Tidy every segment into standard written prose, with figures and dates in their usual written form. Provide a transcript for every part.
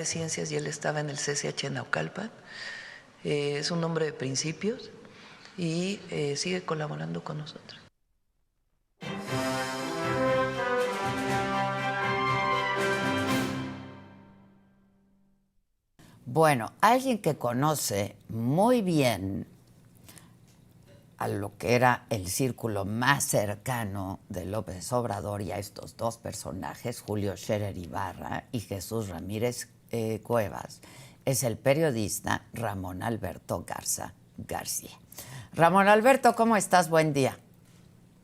de Ciencias y él estaba en el CCH Naucalpan. Es un hombre de principios y sigue colaborando con nosotros. Bueno, alguien que conoce muy bien a lo que era el círculo más cercano de López Obrador y a estos dos personajes, Julio Scherer Ibarra y Jesús Ramírez Cuevas, es el periodista Ramón Alberto Garza García. Ramón Alberto, ¿cómo estás? Buen día.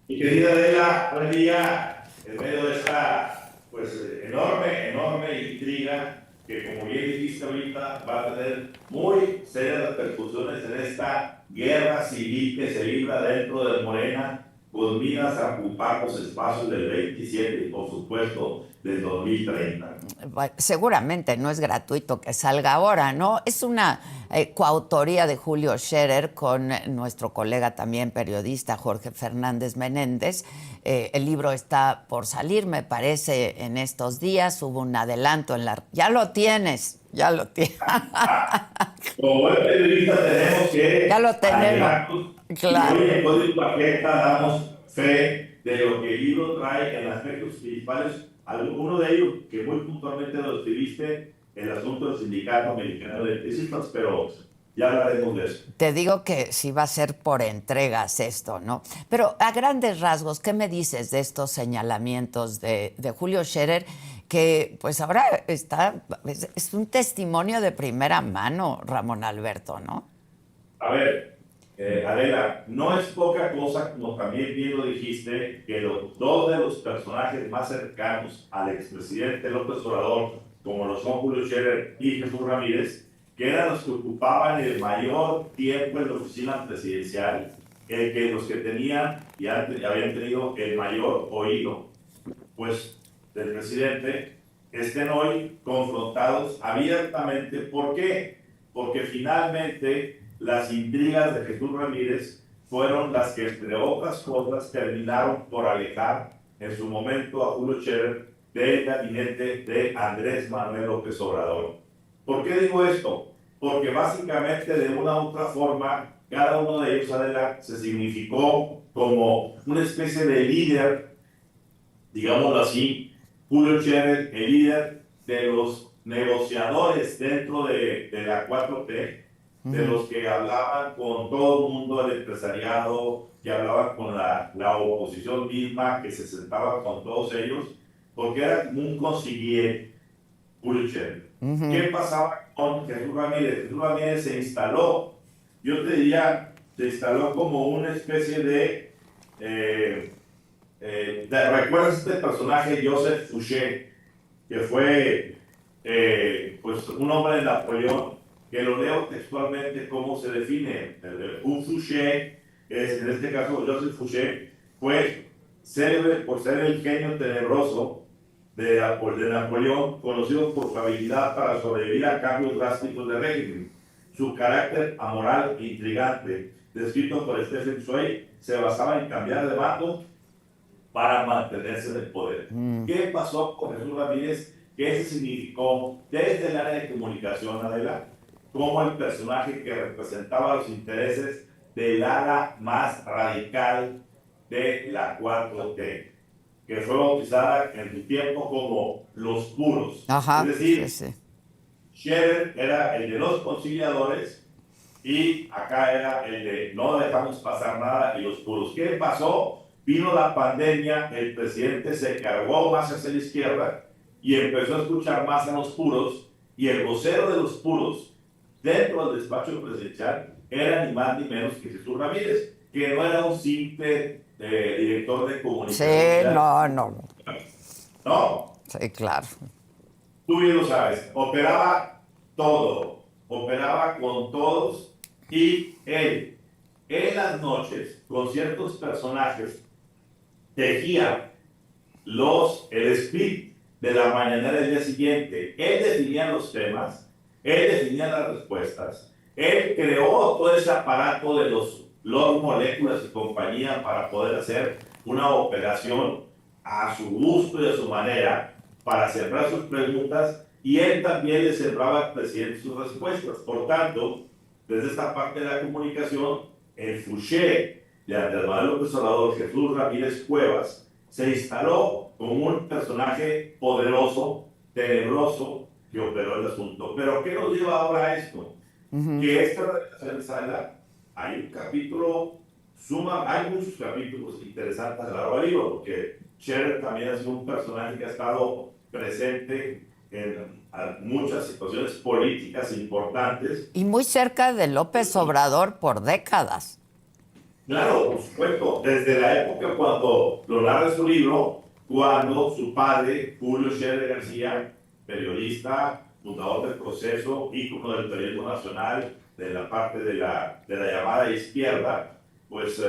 Mi querida Adela, buen día. En medio de esta enorme intriga que, como bien dijiste ahorita, va a tener muy serias repercusiones en esta guerra civil que se libra dentro de Morena, con miras a ocupar los espacios del 27 y, por supuesto, del 2030. Seguramente no es gratuito que salga ahora, ¿no? Es una coautoría de Julio Scherer con nuestro colega también periodista Jorge Fernández Menéndez. El libro está por salir, me parece, en estos días. Hubo un adelanto en la... Ya lo tienes. Como buen periodista tenemos que... Ya lo tenemos. Claro. Y hoy en Código Paqueta damos fe de lo que el libro trae en aspectos principales. Uno de ellos, que muy puntualmente lo escribiste, el asunto del Sindicato Americano de Electricistas, pero ya hablaremos de eso. Te digo que sí va a ser por entregas esto, ¿no? Pero a grandes rasgos, ¿qué me dices de estos señalamientos de Julio Scherer? Que pues ahora es un testimonio de primera mano, Ramón Alberto, ¿no? A ver, Adela, no es poca cosa, como también bien lo dijiste, que dos de los personajes más cercanos al expresidente López Obrador, como lo son Julio Scherer y Jesús Ramírez, que eran los que ocupaban el mayor tiempo en la oficina presidencial, los que tenían y habían tenido el mayor oído, pues, del presidente, estén hoy confrontados abiertamente. ¿Por qué? Porque finalmente las intrigas de Jesús Ramírez fueron las que, entre otras cosas, terminaron por alejar en su momento a Julio Scherer del gabinete de Andrés Manuel López Obrador. ¿Por qué digo esto? Porque básicamente, de una u otra forma, cada uno de ellos, Adela, se significó como una especie de líder, digámoslo así. Julio Scherer, el líder de los negociadores dentro de la 4T, de los que hablaban con todo el mundo del empresariado, que hablaban con la oposición misma, que se sentaba con todos ellos, porque era como un consiguiente, Julio Scherer. ¿Qué pasaba con Jesús Ramírez? Jesús Ramírez se instaló, yo te diría, se instaló como una especie de... ¿recuerdas este personaje, Joseph Fouché, que fue pues un hombre de Napoleón, que lo leo textualmente cómo se define? Un Fouché, en este caso Joseph Fouché, fue célebre por ser el genio tenebroso de Napoleón, conocido por su habilidad para sobrevivir a cambios drásticos de régimen. Su carácter amoral e intrigante, descrito por Stephen Zweig, se basaba en cambiar de bando para mantenerse en el poder. ¿Qué pasó con Jesús Ramírez? ¿Qué se significó desde el área de comunicación, Adela, como el personaje que representaba los intereses del ala más radical de la 4T, que fue bautizada en su tiempo como los puros? Ajá, es decir, sí. Scherer era el de los conciliadores y acá era el de no dejamos pasar nada y los puros. ¿Qué pasó? Vino la pandemia, el presidente se cargó más hacia la izquierda y empezó a escuchar más a los puros, y el vocero de los puros dentro del despacho presidencial era ni más ni menos que Jesús Ramírez, que no era un simple director de comunicación. Sí, no. No. Sí, claro. Tú bien lo sabes, operaba todo, operaba con todos, y él, en las noches, con ciertos personajes, tejía el speech de la mañanera del día siguiente. Él definía los temas, él definía las respuestas, él creó todo ese aparato de los moléculas y compañía para poder hacer una operación a su gusto y a su manera, para sembrar sus preguntas y él también le sembraba al presidente sus respuestas. Por tanto, desde esta parte de la comunicación, el Fouché de Andrés Manuel López Obrador, Jesús Ramírez Cuevas, se instaló como un personaje poderoso, tenebroso, que operó el asunto. Pero ¿qué nos lleva ahora a esto? Que esta relación sala, hay un capítulo, hay muchos capítulos interesantes a lo largo del libro, porque Scherer también ha sido un personaje que ha estado presente en muchas situaciones políticas importantes. Y muy cerca de López Obrador por décadas. Claro, por supuesto, desde la época cuando lo narra su libro, cuando su padre, Julio Scherer García, periodista, fundador del Proceso, ícono del periodismo nacional, de la parte de la llamada izquierda, pues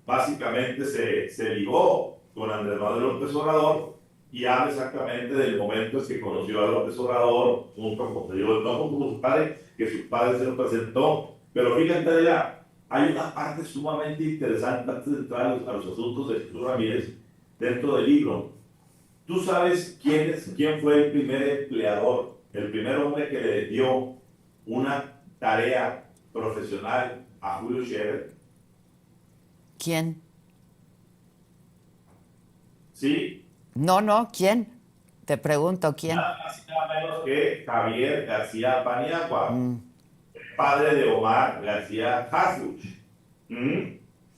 básicamente se ligó con Andrés Manuel López Obrador y habla exactamente del momento en que conoció a López Obrador, junto con, no con su padre, que su padre se lo presentó, pero fíjate ya, hay una parte sumamente interesante antes de entrar a los asuntos de Jesús Ramírez dentro del libro. ¿Tú sabes quién fue el primer empleador, el primer hombre que le dio una tarea profesional a Julio Scherer? ¿Quién? Sí. No, ¿quién? Te pregunto, ¿quién? Nada más y nada menos que Javier García Paniagua, padre de Omar García Harfuch.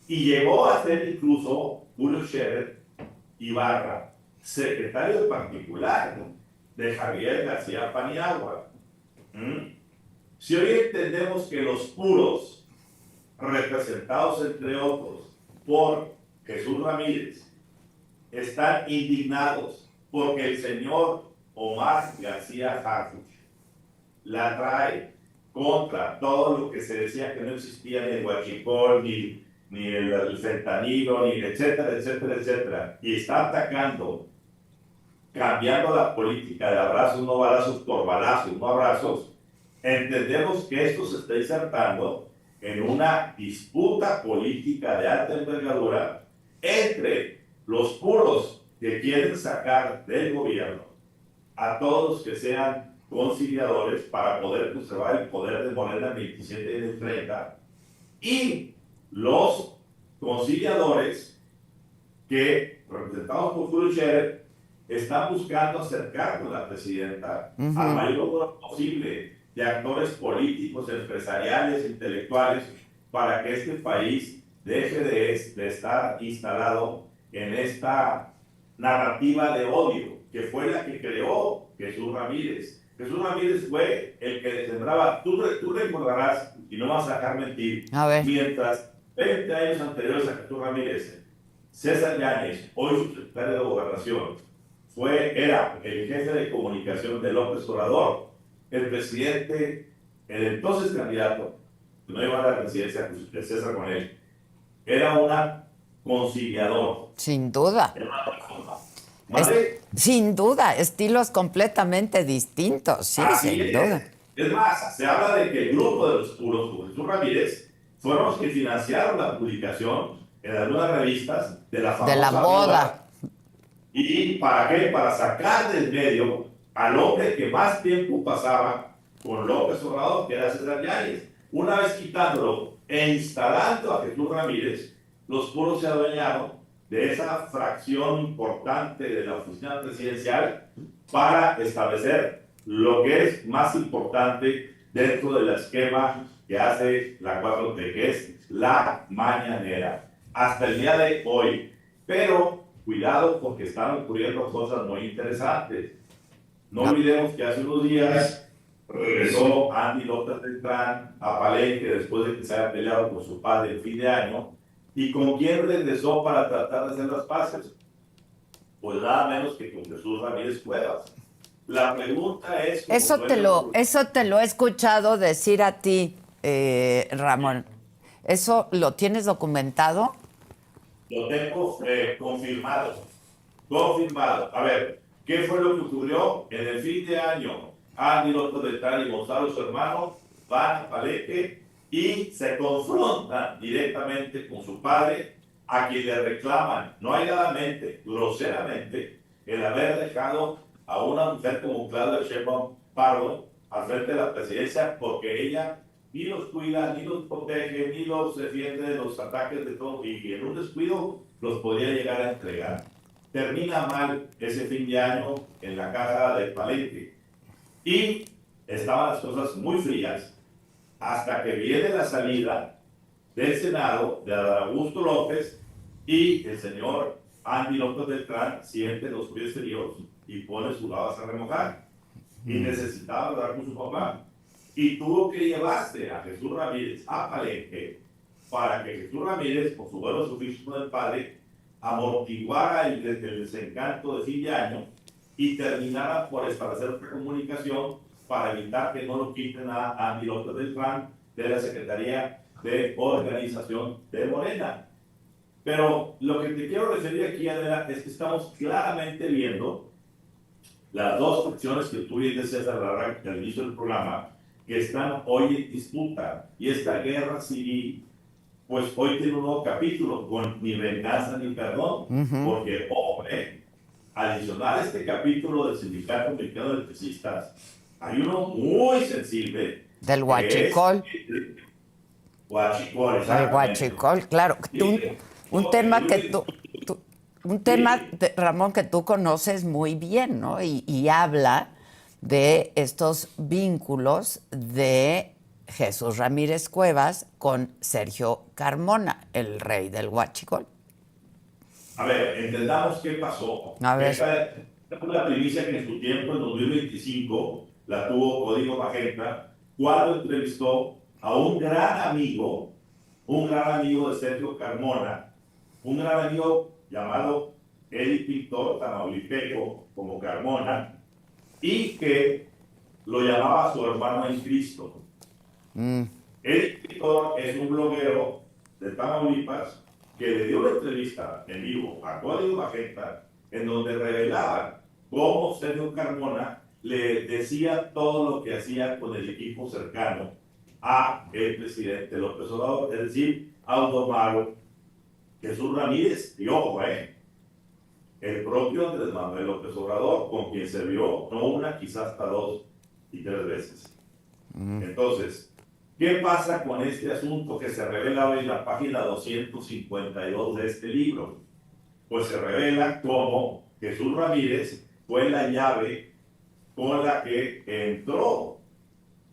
Y llegó a ser incluso Julio Scherer Ibarra, secretario particular de Javier García Paniagua. Si hoy entendemos que los puros, representados entre otros por Jesús Ramírez, están indignados porque el señor Omar García Harfuch la trae contra todo lo que se decía que no existía, ni el huachicol, ni el fentanilo, ni etcétera, etcétera, etcétera, y está atacando, cambiando la política de abrazos, no balazos, por balazos, no abrazos, entendemos que esto se está insertando en una disputa política de alta envergadura entre los puros que quieren sacar del gobierno a todos que sean conciliadores para poder conservar el poder de Morena el 27 y el 30, y los conciliadores que, representados por Julio Scherer, están buscando acercar con la presidenta al mayor número posible de actores políticos, empresariales, intelectuales, para que este país deje de estar instalado en esta narrativa de odio, que fue la que creó Jesús Ramírez. Jesús Ramírez fue el que sembraba, tú recordarás, y no vas a dejar mentir, mientras 20 años anteriores a Jesús Ramírez, César Yáñez, hoy subsecretario de Gobernación, era el jefe de comunicación de López Obrador, el presidente, el entonces candidato, no iba a la presidencia de César con él, era un conciliador. Sin duda. Sin duda, estilos completamente distintos, sí, sin duda. Es más, se habla de que el grupo de los puros, como Jesús Ramírez, fueron los que financiaron la publicación en algunas revistas de la famosa boda. ¿Y para qué? Para sacar del medio al hombre que más tiempo pasaba con López Obrador, que era César Yáñez. Una vez quitándolo e instalando a Jesús Ramírez, los puros se adueñaron de esa fracción importante de la oficina presidencial para establecer lo que es más importante dentro del esquema que hace la 4T, que es la mañanera, hasta el día de hoy. Pero cuidado, porque están ocurriendo cosas muy interesantes. No olvidemos que hace unos días regresó Andy López Beltrán a Palenque después de que se haya peleado con su padre el fin de año. ¿Y con quién regresó para tratar de hacer las paces? Pues nada menos que con Jesús Ramírez Cuevas. La pregunta es... Eso te lo he escuchado decir a ti, Ramón. ¿Eso lo tienes documentado? Lo tengo confirmado. A ver, ¿qué fue lo que ocurrió en el fin de año? Andy López Beltrán y Gonzalo, su hermano, van a Palenque y se confrontan directamente con su padre, a quien le reclaman, no airadamente, groseramente, el haber dejado a una mujer como Claudia Sheinbaum Pardo al frente de la presidencia, porque ella ni los cuida, ni los protege, ni los defiende de los ataques de todo, y en un descuido los podría llegar a entregar. Termina mal ese fin de año en la casa del Palenque y estaban las cosas muy frías hasta que viene la salida del Senado de Adán Augusto López y el señor Andy López Beltrán siente los pies fríos y pone sus babas a remojar y necesitaba hablar con su papá y tuvo que llevarse a Jesús Ramírez a Palenque para que Jesús Ramírez, por su vuelo sufijo del padre, amortiguara el desencanto de fin de año y terminara por establecer otra comunicación para evitar que no lo quiten a Andy López Beltrán de la Secretaría de Organización de Morena. Pero lo que te quiero referir aquí, Adela, es que estamos claramente viendo las dos facciones que tú bien decías al inicio del programa, que están hoy en disputa. Y esta guerra civil, pues hoy tiene un nuevo capítulo, con ni venganza ni perdón, porque, hombre, adicional a este capítulo del Sindicato Mexicano de Electricistas, hay uno muy sensible. Del huachicol. Huachicol, El huachicol, claro. Un tema que Ramón, que tú conoces muy bien, ¿no? Y habla de estos vínculos de Jesús Ramírez Cuevas con Sergio Carmona, el rey del huachicol. A ver, entendamos qué pasó. A ver. Esta es una primicia que en su tiempo, en 2025, la tuvo Código Magenta, cuando entrevistó a un gran amigo de Sergio Carmona, un gran amigo llamado Eric Pintor, tamaulipeco, como Carmona, y que lo llamaba su hermano en Cristo. Eric Pintor es un bloguero de Tamaulipas que le dio una entrevista en vivo a Código Magenta, en donde revelaba cómo Sergio Carmona le decía todo lo que hacía con el equipo cercano a el presidente López Obrador, es decir, Aldo Maro, Jesús Ramírez y ojo, el propio Andrés Manuel López Obrador, con quien se vio no una, quizás hasta 2 y 3 veces. Entonces, ¿qué pasa con este asunto que se revela hoy en la página 252 de este libro? Pues se revela cómo Jesús Ramírez fue la llave con la que entró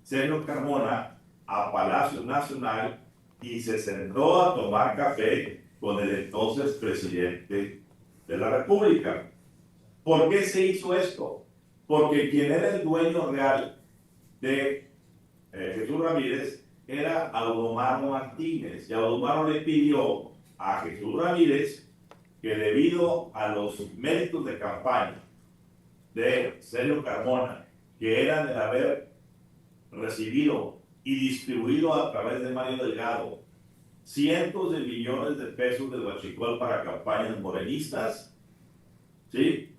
Sergio Carmona a Palacio Nacional y se sentó a tomar café con el entonces presidente de la República. ¿Por qué se hizo esto? Porque quien era el dueño real de Jesús Ramírez era Audomaro Martínez, y Audomaro le pidió a Jesús Ramírez que, debido a los méritos de campaña de Sergio Carmona, que eran el haber recibido y distribuido a través de Mario Delgado cientos de millones de pesos del huachicol para campañas morenistas, ¿sí?,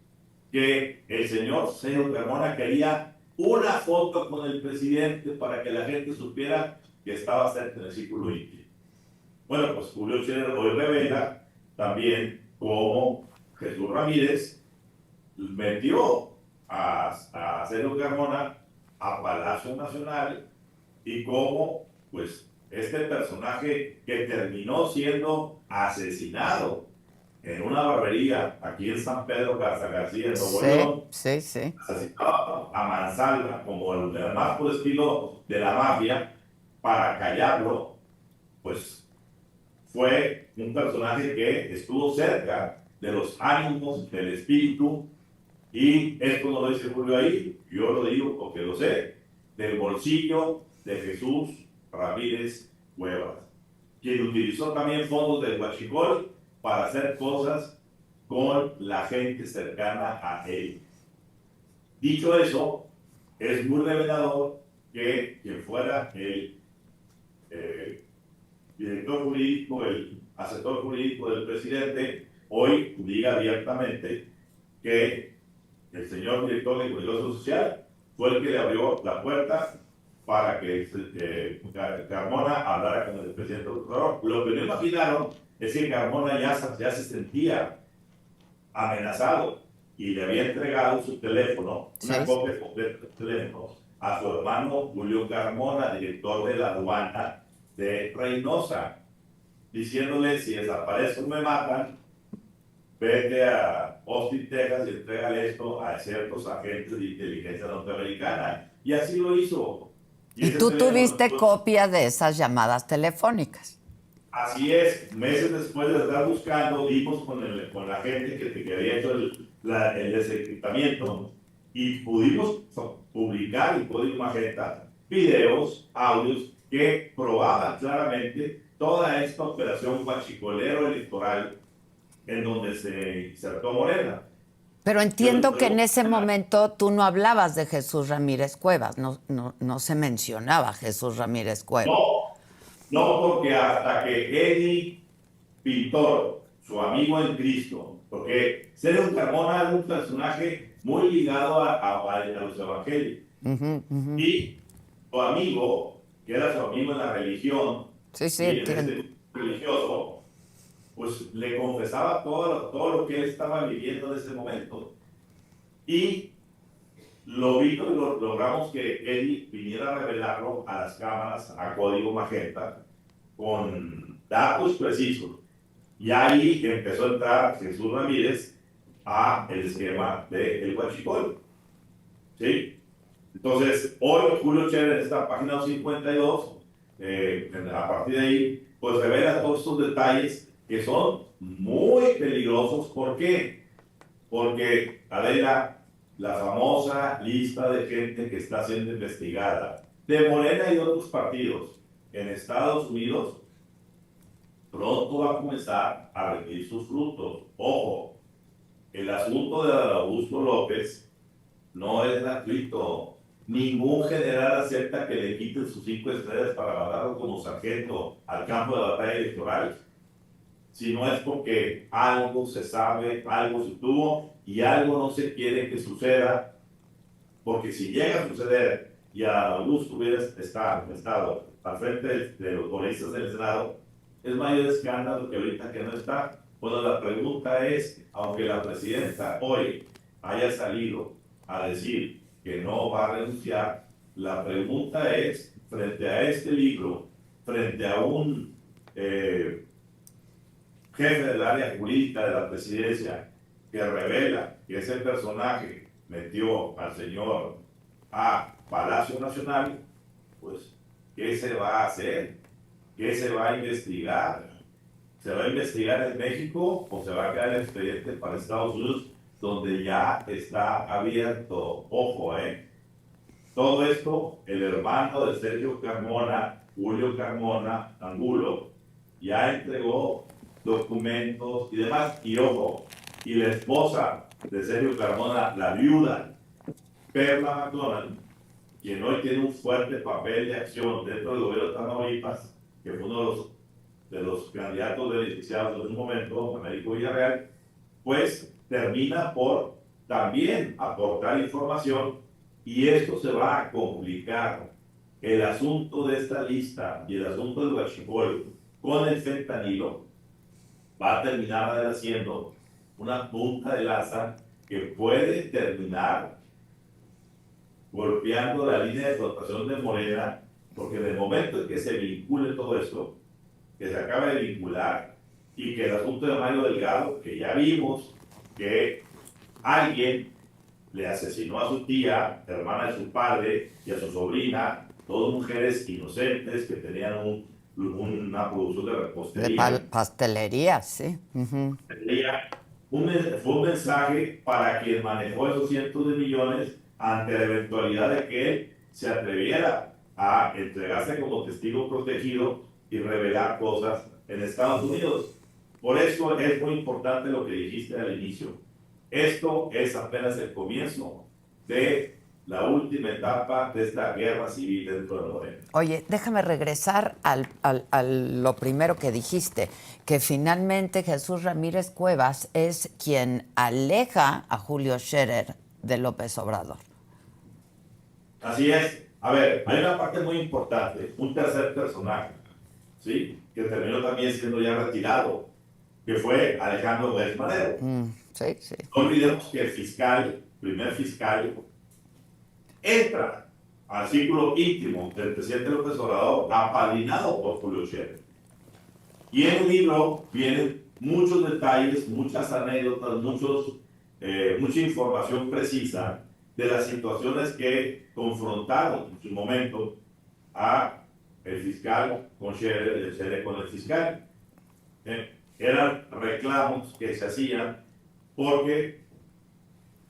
que el señor Sergio Carmona quería una foto con el presidente para que la gente supiera que estaba cerca del círculo íntimo. Bueno, pues Julio Scherer hoy revela también cómo Jesús Ramírez metió a Sergio Carmona a Palacio Nacional y cómo, pues, este personaje que terminó siendo asesinado en una barbería aquí en San Pedro Garza García, en Nuevo León, asesinado a mansalva, como el más por estilo de la mafia, para callarlo, pues fue un personaje que estuvo cerca de los ánimos, del espíritu, y esto no lo dice Julio ahí, yo lo digo porque lo sé, del bolsillo de Jesús Ramírez Cuevas, quien utilizó también fondos del huachicol para hacer cosas con la gente cercana a él. Dicho eso, es muy revelador que quien fuera el director jurídico, el asesor jurídico del presidente, hoy diga abiertamente que el señor director de Comunicación Social fue el que le abrió la puerta para que Carmona hablara con el presidente del Obrador. Lo que no imaginaron es que Carmona ya se sentía amenazado y le había entregado su teléfono, una Sí. copia completa del teléfono, a su hermano Julio Carmona, director de la aduana de Reynosa, diciéndole: si desaparezco me matan, vete a Austin, Texas, y entrégale esto a ciertos agentes de inteligencia norteamericana. Y así lo hizo. Y ese tú teléfono, tuviste copia de esas llamadas telefónicas. así es, meses después de estar buscando, dimos con la gente que había hecho el desencriptamiento y pudimos publicar en Código Magenta videos, audios que probaban claramente toda esta operación guachicolero electoral en donde se insertó Morena. Pero entiendo que en ese momento tú no hablabas de Jesús Ramírez Cuevas, no se mencionaba a Jesús Ramírez Cuevas. No, porque hasta que Eddie Pintor, su amigo en Cristo, porque Sergio Carmona es un personaje muy ligado a los evangelios. Y su amigo, que era su amigo en la religión, Sí, y en entiendo. este religioso, pues le confesaba todo lo que él estaba viviendo en ese momento. Y lo vino y logramos que Eddie viniera a revelarlo a las cámaras, a Código Magenta, con datos precisos. Y ahí empezó a entrar Jesús Ramírez a el esquema del huachicol. ¿Sí? Entonces, hoy Julio Scherer en esta página 52, a partir de ahí, pues revela todos estos detalles que son muy peligrosos. ¿Por qué? Porque, Adela, la famosa lista de gente que está siendo investigada de Morena y de otros partidos en Estados Unidos pronto va a comenzar a rendir sus frutos. Ojo, el asunto de Augusto López no es gratuito. Ningún general acepta que le quiten sus 5 estrellas para mandarlo como sargento al campo de batalla electoral, si no es porque algo se sabe, algo se tuvo y algo no se quiere que suceda, porque si llega a suceder y a Augusto hubiera estado al frente de los congresistas del Senado, es mayor escándalo que ahorita que no está. Bueno, la pregunta es, aunque la presidenta hoy haya salido a decir que no va a renunciar, la pregunta es, frente a este libro, frente a un jefe del área jurídica de la presidencia que revela que ese personaje metió al señor a Palacio Nacional, pues, ¿qué se va a hacer? ¿Qué se va a investigar? ¿Se va a investigar en México o se va a quedar el expediente para Estados Unidos, donde ya está abierto? Ojo, todo esto, el hermano de Sergio Carmona, Julio Carmona Angulo, ya entregó documentos y demás. Y ojo, y la esposa de Sergio Carmona, la viuda, Perla McDonald, quien hoy tiene un fuerte papel de acción dentro del gobierno de Tamaulipas, que fue uno de los candidatos beneficiados en un momento, Américo Villarreal, pues termina por también aportar información, y esto se va a complicar. El asunto de esta lista y el asunto del huachicol con el fentanilo va a terminar haciendo una punta de lanza que puede terminar golpeando la línea de flotación de Morena, porque en el momento en que se vincule todo esto, que se acabe de vincular, y que el asunto de Mario Delgado, que ya vimos que alguien le asesinó a su tía, hermana de su padre, y a su sobrina, todas mujeres inocentes que tenían una producción de repostería. De pastelería, sí. Fue un mensaje para quien manejó esos cientos de millones ante la eventualidad de que él se atreviera a entregarse como testigo protegido y revelar cosas en Estados Unidos. Por eso es muy importante lo que dijiste al inicio. Esto es apenas el comienzo de la última etapa de esta guerra civil dentro de Morena. Oye, déjame regresar a lo primero que dijiste, que finalmente Jesús Ramírez Cuevas es quien aleja a Julio Scherer de López Obrador. Así es. A ver, hay una parte muy importante, un tercer personaje, ¿sí? Que terminó también siendo ya retirado, que fue Alejandro Guzmán Madero. Sí, sí. No olvidemos que el primer fiscal, entra al círculo íntimo del presidente López Obrador, apadrinado por Julio Scherer. Y en el libro vienen muchos detalles, muchas anécdotas, mucha información precisa de las situaciones que confrontaron en su momento a el fiscal con Scherer, el Scherer con el fiscal. Eran reclamos que se hacían porque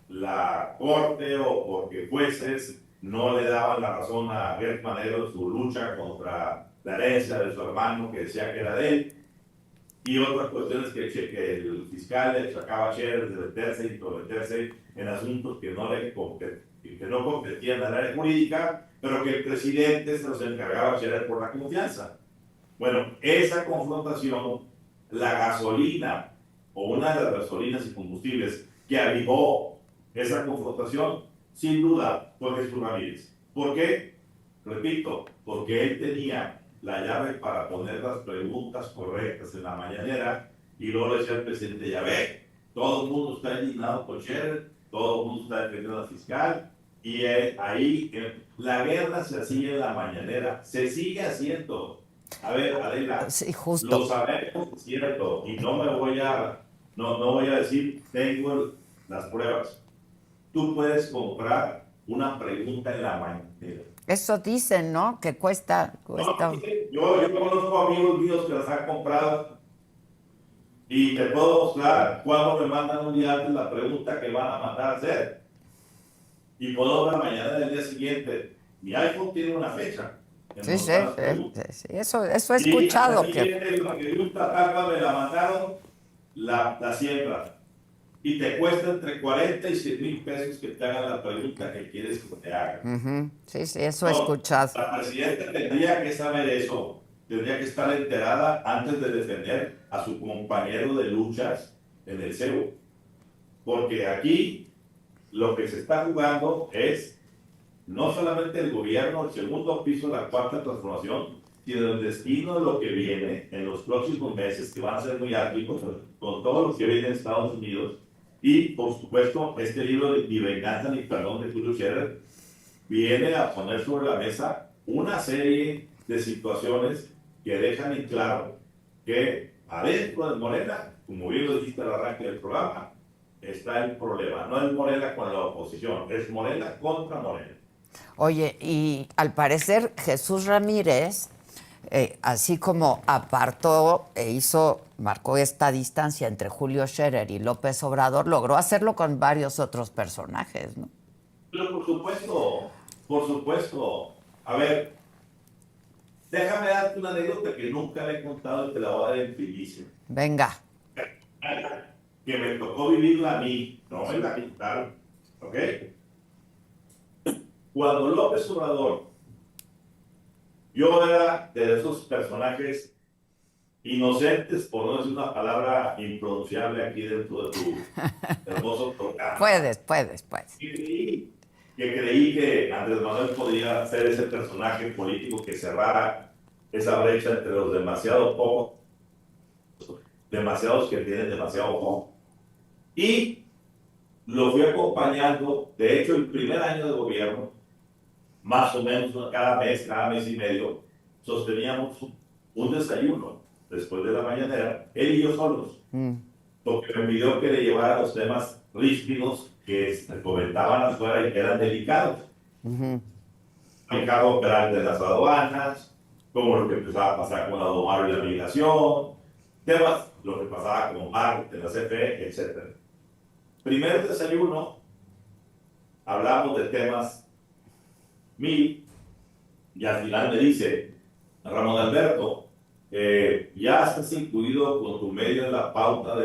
la corte o porque jueces no le daban la razón a Gert Manero en su lucha contra la herencia de su hermano que decía que era de él, y otras cuestiones que el fiscal le sacaba a Scherer de meterse y intrometerse en asuntos que no competían en el área jurídica, pero que el presidente se los encargaba a Scherer por la confianza. Bueno, esa confrontación, la gasolina o una de las gasolinas y combustibles que avivó esa confrontación, sin duda, fue Jesús Ramírez. ¿Por qué? Repito, porque él tenía la llave para poner las preguntas correctas en la mañanera y luego le decía al presidente, ya ve, todo el mundo está indignado con Scherer, todo el mundo está defendiendo al fiscal, y ahí la guerra se hacía en la mañanera, se sigue haciendo. A ver, Adela, sí, justo. Lo sabemos, es cierto, y no voy a decir, tengo las pruebas. Tú puedes comprar una pregunta en la mañanera. Eso dicen, ¿no? Que cuesta. No, yo conozco amigos míos que las han comprado y te puedo mostrar cuando me mandan un día antes la pregunta que van a mandar a hacer. Y puedo ver mañana del día siguiente. Mi iPhone tiene una fecha. Sí, sí. Eso he escuchado. Y la que gusta, me la mandaron, la siembra. Y te cuesta entre 40 y 100 mil pesos que te hagan la pregunta que quieres que te hagan. Sí, eso he escuchado. La presidenta tendría que saber eso, tendría que estar enterada antes de defender a su compañero de luchas en el CEU. Porque aquí lo que se está jugando es no solamente el gobierno, el segundo piso, la cuarta transformación, sino el destino de lo que viene en los próximos meses, que van a ser muy árticos, con todo lo que viene en Estados Unidos. Y, por supuesto, este libro de Ni venganza ni perdón de Julio Scherer viene a poner sobre la mesa una serie de situaciones que dejan en claro que adentro de Morena, como bien lo dijiste al arranque del programa, está el problema. No es Morena con la oposición, es Morena contra Morena. Oye, y al parecer Jesús Ramírez, así como apartó marcó esta distancia entre Julio Scherer y López Obrador, logró hacerlo con varios otros personajes, ¿no? Pero por supuesto. A ver, déjame darte una anécdota que nunca le he contado y te la voy a dar en primicia. Venga. Que me tocó vivirla a mí, no me la quitaron, ¿ok? Cuando López Obrador, yo era de esos personajes inocentes, por no decir una palabra impronunciable aquí dentro de tu hermoso programa. Puedes. Que creí que Andrés Manuel podría ser ese personaje político que cerrara esa brecha entre los demasiados que tienen demasiado poco. Y lo fui acompañando, de hecho, el primer año de gobierno, más o menos cada mes y medio, sosteníamos un desayuno después de la mañanera, él y yo solos, porque me pidió que le llevara los temas ríspidos que se comentaban afuera y que eran delicados. El cargo operal de las aduanas, como lo que empezaba a pasar con Adomar y la migración, temas, lo que pasaba con Mar, de la CFE, etc. Primer desayuno, hablamos de temas mil, y al final me dice, Ramón Alberto, ya estás incluido con tu medio en la pauta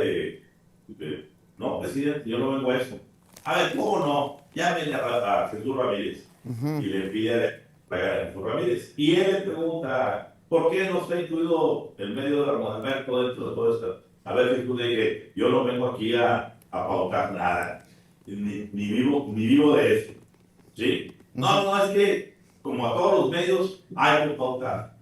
no, presidente, yo no vengo a eso. A ver, ¿cómo no? Llámenle a Jesús Ramírez y le pide pagar a Jesús Ramírez. Y él le pregunta, ¿por qué no está incluido el medio de Ramón Alberto dentro de todo esto? A ver, Jesús le dije, yo no vengo aquí a pautar nada, ni vivo de eso. ¿Sí? No, es que como a todos los medios hay que pautar.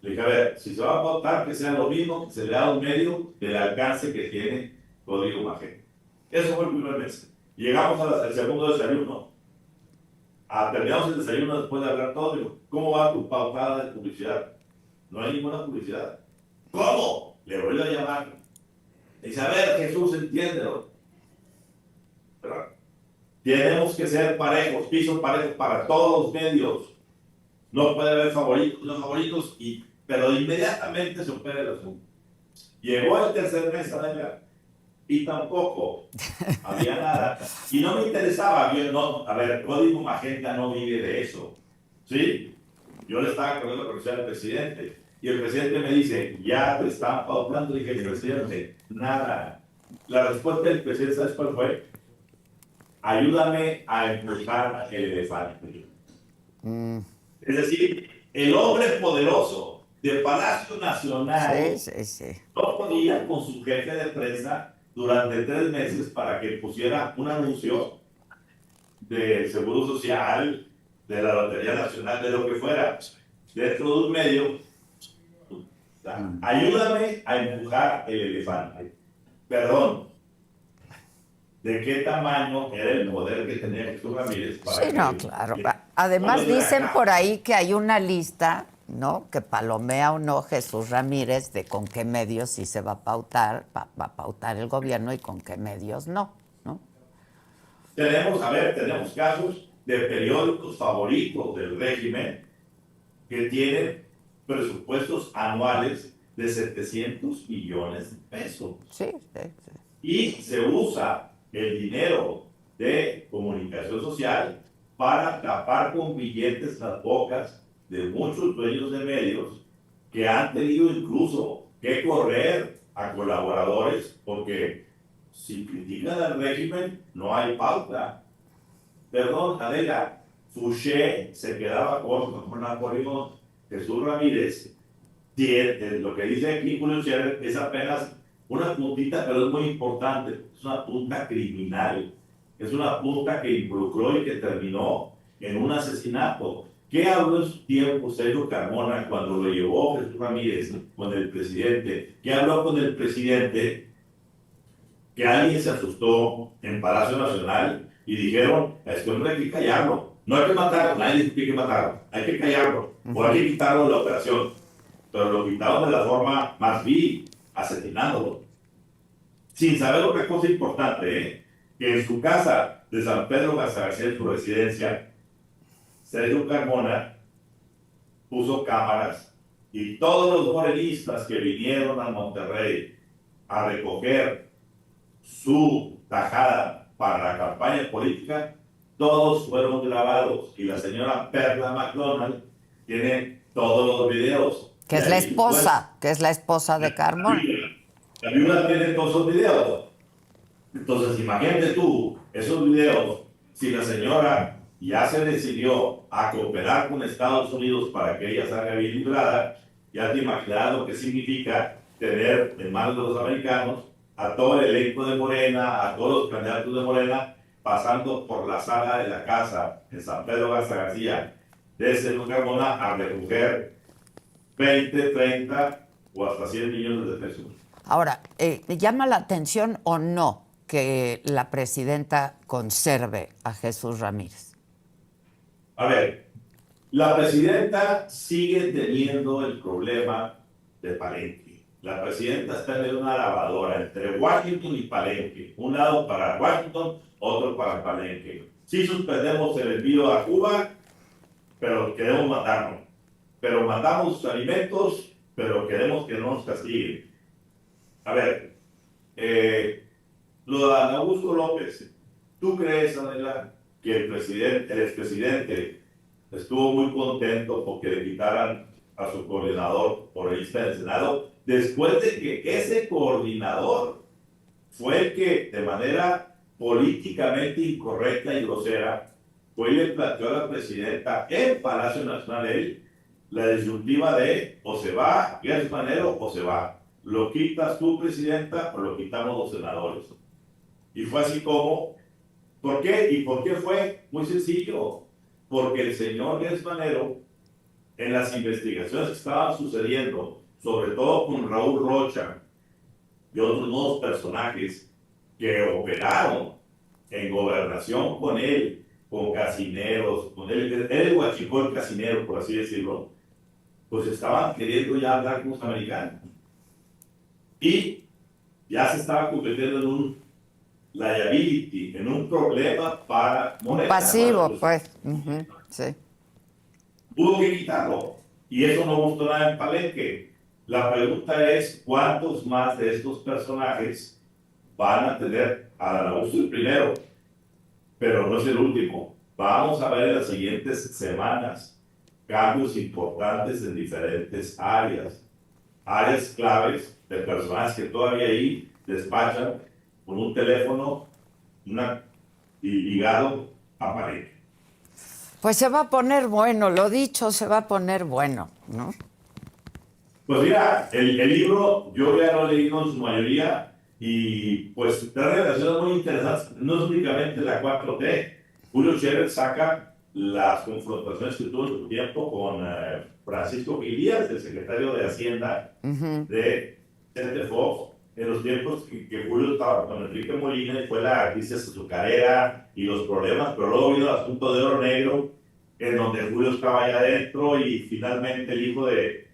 Le dije, a ver, si se va a pautar, que sea lo mismo, que se le da un medio del alcance que tiene Rodrigo Magén. Eso fue el primer mes. Llegamos al segundo desayuno. Terminamos el desayuno después de hablar todo. Digo, ¿cómo va tu pautada de publicidad? No hay ninguna publicidad. ¿Cómo? Le vuelvo a llamar. Dice, a ver, Jesús, entiéndelo. Pero tenemos que ser parejos, pisos parejos para todos los medios. No puede haber favoritos, no favoritos, pero inmediatamente se opera el asunto. Llegó el tercer mes, Adela, y tampoco había nada. Y no me interesaba. A ver, Código Magenta no vive de eso. ¿Sí? Yo le estaba corriendo la profesión al presidente. Y el presidente me dice, ya te están pautando. Y dije, presidente, nada. La respuesta del presidente, ¿sabes cuál fue? Ayúdame a empujar el elefante. Es decir, el hombre poderoso del Palacio Nacional no podía con su jefe de prensa durante 3 meses para que pusiera un anuncio del Seguro Social, de la Lotería Nacional, de lo que fuera, dentro de un medio. Ayúdame a empujar el elefante. Perdón, ¿de qué tamaño era el poder que tenía Jesús Ramírez? Sí, no, claro. Además dicen por ahí que hay una lista, ¿no? Que palomea o no Jesús Ramírez de con qué medios sí se va a pautar, va a pautar el gobierno y con qué medios no, ¿no? Tenemos casos de periódicos favoritos del régimen que tienen presupuestos anuales de 700 millones de pesos. Sí. Y se usa el dinero de comunicación social para tapar con billetes las bocas de muchos dueños de medios que han tenido incluso que correr a colaboradores porque si critican al régimen no hay pauta. Perdón, Adela, Fouché se quedaba corto con Napoleón. Jesús Ramírez tiene, lo que dice aquí Julio Scherer es apenas una puntita, pero es muy importante. Es una punta criminal. Es una punta que involucró y que terminó en un asesinato. ¿Qué habló en su tiempo Sergio Carmona cuando lo llevó Jesús Ramírez con el presidente? ¿Qué habló con el presidente? Que alguien se asustó en Palacio Nacional y dijeron, es que no hay que callarlo. No hay que matarlo, nadie dice que hay que matarlo. Hay que callarlo. O hay que quitarlo de la operación. Pero lo quitaron de la forma más vil, asesinándolo. Sin saber otra cosa importante, que en su casa de San Pedro Garza García, en su residencia, Sergio Carmona puso cámaras y todos los morenistas que vinieron a Monterrey a recoger su tajada para la campaña política, todos fueron grabados y la señora Perla McDonald tiene todos los videos. Que es la esposa de Carmona. La viuda tiene todos esos videos. Entonces, imagínate tú, esos videos, si la señora ya se decidió a cooperar con Estados Unidos para que ella salga bien librada, ya te imaginas lo que significa tener en manos de los americanos a todo el elenco de Morena, a todos los candidatos de Morena, pasando por la sala de la casa en San Pedro Garza García, de Sergio Carmona a recoger 20, 30 o hasta 100 millones de pesos. Ahora, ¿llama la atención o no que la presidenta conserve a Jesús Ramírez? A ver, la presidenta sigue teniendo el problema de Palenque. La presidenta está en una lavadora entre Washington y Palenque. Un lado para Washington, otro para Palenque. Sí suspendemos el envío a Cuba, pero queremos matarnos. Pero mandamos sus alimentos, pero queremos que no nos castiguen. A ver, lo de Augusto López, ¿tú crees, Adela, que el expresidente estuvo muy contento porque le quitaran a su coordinador por el Senado, después de que ese coordinador fue el que, de manera políticamente incorrecta y grosera, fue y le planteó a la presidenta en Palacio Nacional la disyuntiva de o se va Gertz Manero o se va? ¿Lo quitas tú, presidenta, o lo quitamos los senadores? Y fue así como, ¿por qué? ¿Y por qué fue? Muy sencillo, porque el señor Gertz Manero, en las investigaciones que estaban sucediendo, sobre todo con Raúl Rocha y otros nuevos personajes que operaron en gobernación con él, con casineros, con él guachicó casinero, por así decirlo, pues estaban queriendo ya hablar con los americanos. Y ya se estaba convirtiendo en un liability, en un problema para Morena. Pasivo, pues. Sí. Hubo que quitarlo. Y eso no gustó nada en Palenque. La pregunta es, ¿cuántos más de estos personajes van a tener a Dan Augusto el primero? Pero no es el último. Vamos a ver en las siguientes semanas cambios importantes en diferentes áreas. Áreas claves de personas que todavía ahí despachan con un teléfono y ligado a pared. Pues se va a poner bueno, lo dicho, se va a poner bueno, ¿no? Pues mira, el libro yo ya lo he leído en su mayoría y pues trae relaciones muy interesantes, no es únicamente la 4T. Julio Scherer saca las confrontaciones que tuvo en su tiempo con Francisco Guilías, el secretario de Hacienda de Vicente Fox, en los tiempos que Julio estaba con Enrique Molina y fue la crisis azucarera y los problemas, pero luego vino el asunto de Oro Negro, en donde Julio estaba allá adentro y finalmente el hijo de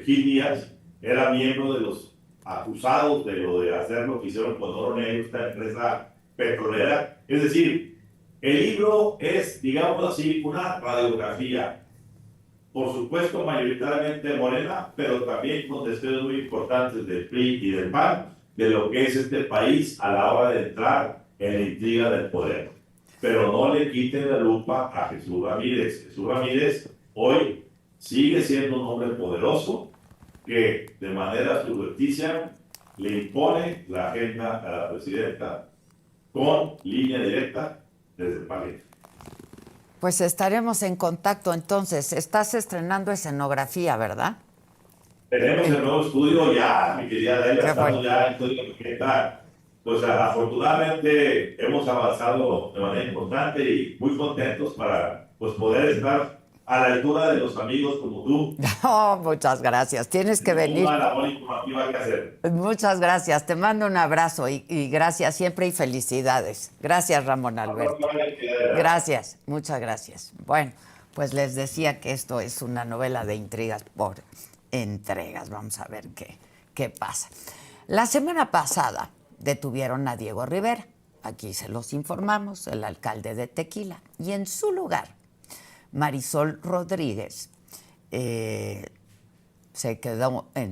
Gil Díaz era miembro de los acusados de lo de hacer lo que hicieron con Oro Negro, esta empresa petrolera. Es decir, el libro es, digamos así, una radiografía, por supuesto mayoritariamente de Morena, pero también con destellos muy importantes del PRI y del PAN, de lo que es este país a la hora de entrar en la intriga del poder. Pero no le quiten la lupa a Jesús Ramírez. Jesús Ramírez hoy sigue siendo un hombre poderoso que de manera subrepticia le impone la agenda a la presidenta con línea directa desde el Palacio. Pues estaremos en contacto entonces. Estás estrenando escenografía, ¿verdad? Tenemos el nuevo estudio ya, mi querida Adela, estamos bueno. ya en estudio maqueta. Pues afortunadamente hemos avanzado de manera importante y muy contentos para pues, poder estar a la altura de los amigos como tú. Oh, muchas gracias. Tienes que venir. Una labor informativa que hacer. Muchas gracias. Te mando un abrazo y gracias siempre y felicidades. Gracias, Ramón Alberto. Gracias, muchas gracias. Bueno, pues les decía que esto es una novela de intrigas por entregas. Vamos a ver qué pasa. La semana pasada detuvieron a Diego Rivera. Aquí se los informamos, el alcalde de Tequila. Y en su lugar, Marisol Rodríguez se quedó en